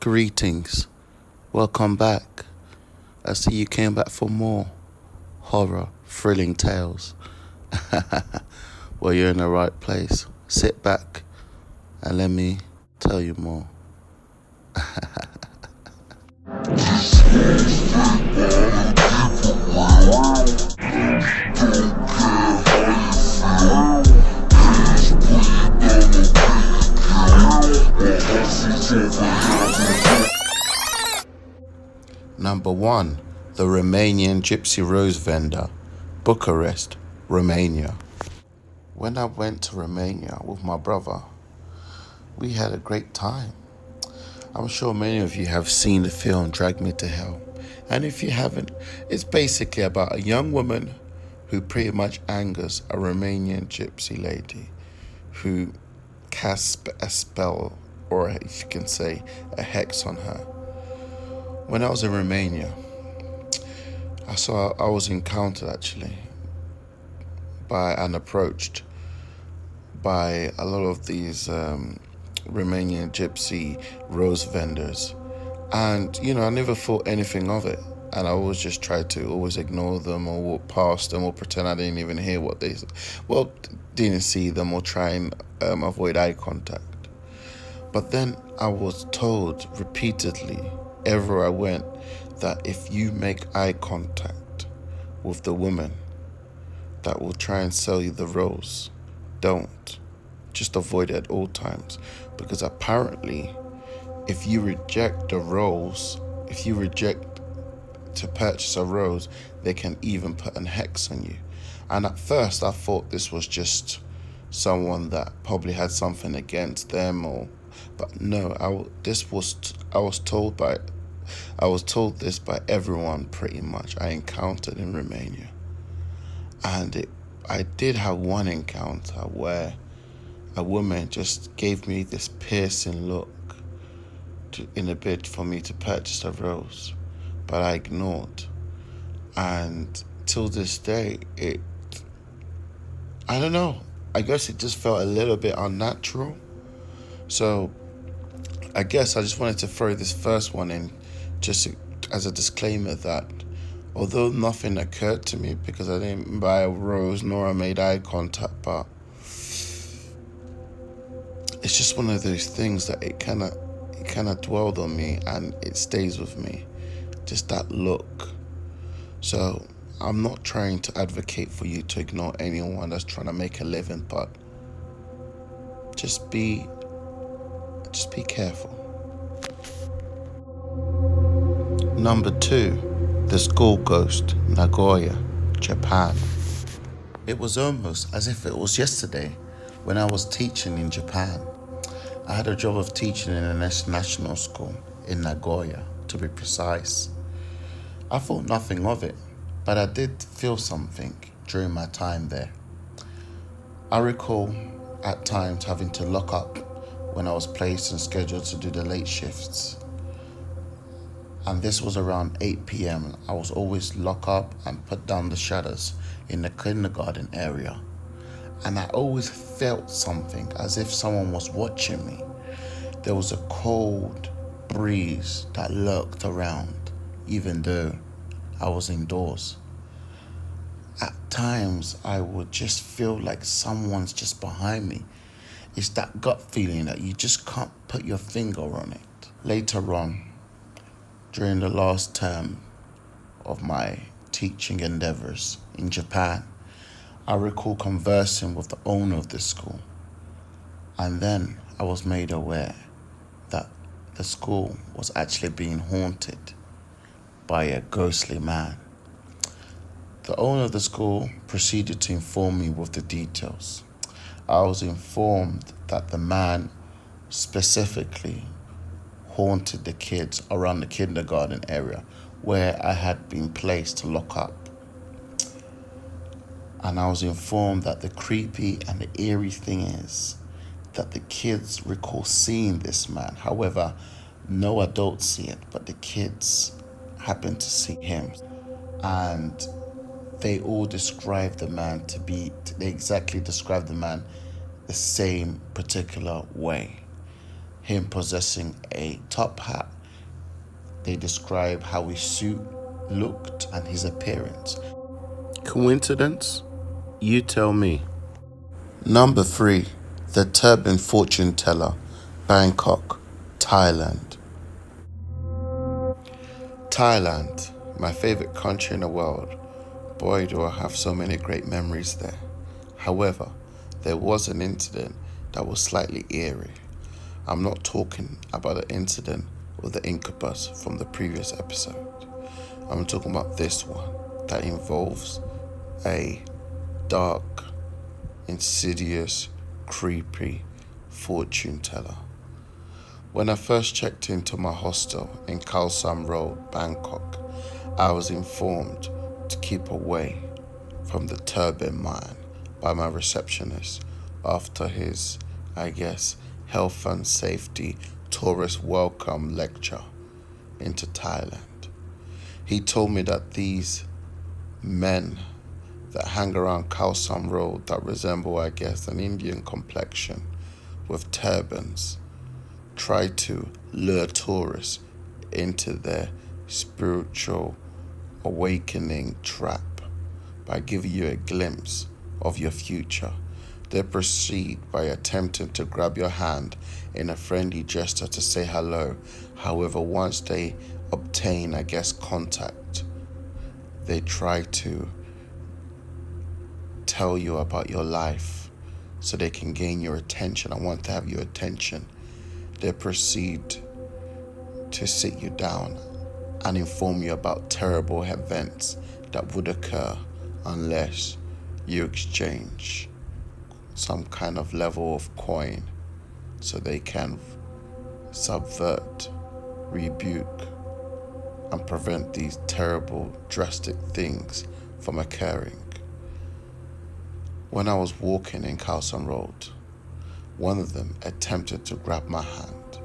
Greetings. Welcome back. I see you came back for more horror, thrilling tales. Well, you're in the right place. Sit back and let me tell you more. Number 1. The Romanian Gypsy Rose Vendor, Bucharest, Romania. When I went to Romania with my brother, we had a great time. I'm sure many of you have seen the film Drag Me to Hell. And if you haven't, it's basically about a young woman who pretty much angers a Romanian gypsy lady who casts a spell, or if you can say, a hex on her. When I was in Romania, I was encountered actually by and approached by a lot of these Romanian gypsy rose vendors. And, I never thought anything of it. And I always just tried to always ignore them or walk past them or pretend I didn't even hear what they said. Well, didn't see them or try and avoid eye contact. But then I was told repeatedly, everywhere I went, that if you make eye contact with the woman that will try and sell you the rose, don't. Just avoid it at all times. Because apparently, if you reject the rose, if you reject to purchase a rose, they can even put an hex on you. And at first I thought this was just someone that probably had something against them, but no, I was told this by everyone pretty much I encountered in Romania. And I did have one encounter where a woman just gave me this piercing look in a bid for me to purchase a rose, but I ignored. And till this day, I don't know, I guess it just felt a little bit unnatural. So I guess I just wanted to throw this first one in just as a disclaimer that although nothing occurred to me because I didn't buy a rose nor I made eye contact, but it's just one of those things that it kind of dwelled on me and it stays with me, just that look. So I'm not trying to advocate for you to ignore anyone that's trying to make a living, but just be careful. Number 2, the school ghost, Nagoya, Japan. It was almost as if it was yesterday when I was teaching in Japan. I had a job of teaching in an international school in Nagoya, to be precise. I thought nothing of it, but I did feel something during my time there. I recall at times having to lock up when I was placed and scheduled to do the late shifts. And this was around 8 p.m. I was always lock up and put down the shutters in the kindergarten area. And I always felt something as if someone was watching me. There was a cold breeze that lurked around, even though I was indoors. At times, I would just feel like someone's just behind me. It's that gut feeling that you just can't put your finger on it. Later on, during the last term of my teaching endeavors in Japan, I recall conversing with the owner of the school, and then I was made aware that the school was actually being haunted by a ghostly man. The owner of the school proceeded to inform me with the details. I was informed that the man specifically haunted the kids around the kindergarten area where I had been placed to lock up. And I was informed that the creepy and the eerie thing is that the kids recall seeing this man. However, no adults see it, but the kids happen to see him. And they all describe the man they exactly describe the man the same particular way. Him possessing a top hat They describe how his suit looked and his appearance. Coincidence? You tell me. Number 3. The Turban Fortune Teller, Bangkok, Thailand. Thailand, my favorite country in the world. Boy, do I have so many great memories there. However, there was an incident that was slightly eerie. I'm not talking about the incident with the incubus from the previous episode. I'm talking about this one that involves a dark, insidious, creepy fortune teller. When I first checked into my hostel in Khao Sam Road, Bangkok, I was informed to keep away from the Turbine man by my receptionist after his, health and safety tourist welcome lecture into Thailand. He told me that these men that hang around Khao Sam Road that resemble, an Indian complexion with turbans try to lure tourists into their spiritual awakening trap by giving you a glimpse of your future. They proceed by attempting to grab your hand in a friendly gesture to say hello. However, once they obtain, contact, they try to tell you about your life so they can gain your attention. I want to have your attention. They proceed to sit you down and inform you about terrible events that would occur unless you exchange some kind of level of coin so they can subvert, rebuke, and prevent these terrible, drastic things from occurring. When I was walking in Khao Sam Road, one of them attempted to grab my hand.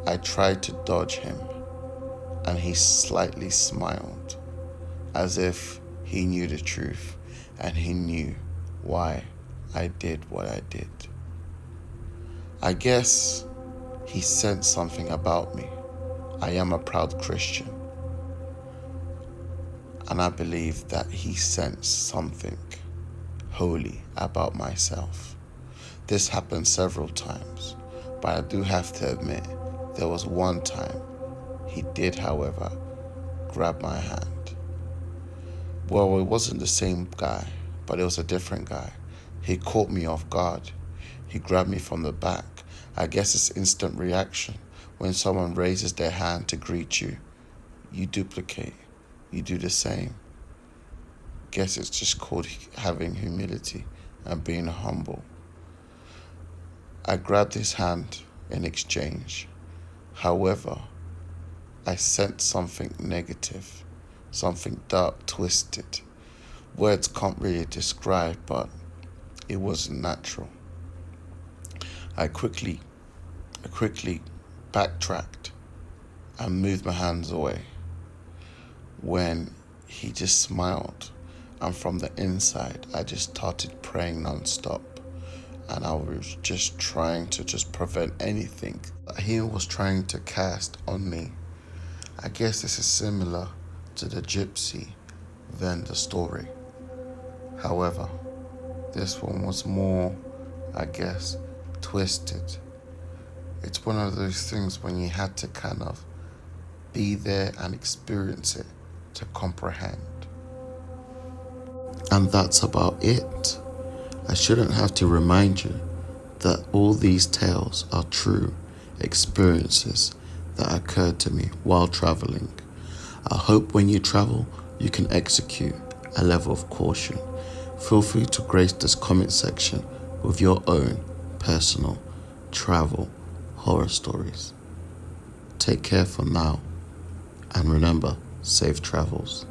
I tried to dodge him, and he slightly smiled, as if he knew the truth, and he knew why I did what I did. I guess he sensed something about me. I am a proud Christian, and I believe that he sensed something holy about myself. This happened several times, but I do have to admit, there was one time he did, however, grab my hand. Well, it wasn't the same guy, but it was a different guy. He caught me off guard. He grabbed me from the back. I guess it's instant reaction. When someone raises their hand to greet you, you duplicate. You do the same. Guess it's just called having humility and being humble. I grabbed his hand in exchange. However, I sensed something negative, something dark, twisted. Words can't really describe, but it wasn't natural. I quickly backtracked and moved my hands away when he just smiled, and from the inside I just started praying non-stop, and I was just trying to prevent anything that he was trying to cast on me. I guess this is similar to the Gypsy vendor story. However, this one was more, twisted. It's one of those things when you had to kind of be there and experience it to comprehend. And that's about it. I shouldn't have to remind you that all these tales are true experiences that occurred to me while traveling. I hope when you travel, you can execute a level of caution. Feel free to grace this comment section with your own personal travel horror stories. Take care for now, and remember, safe travels.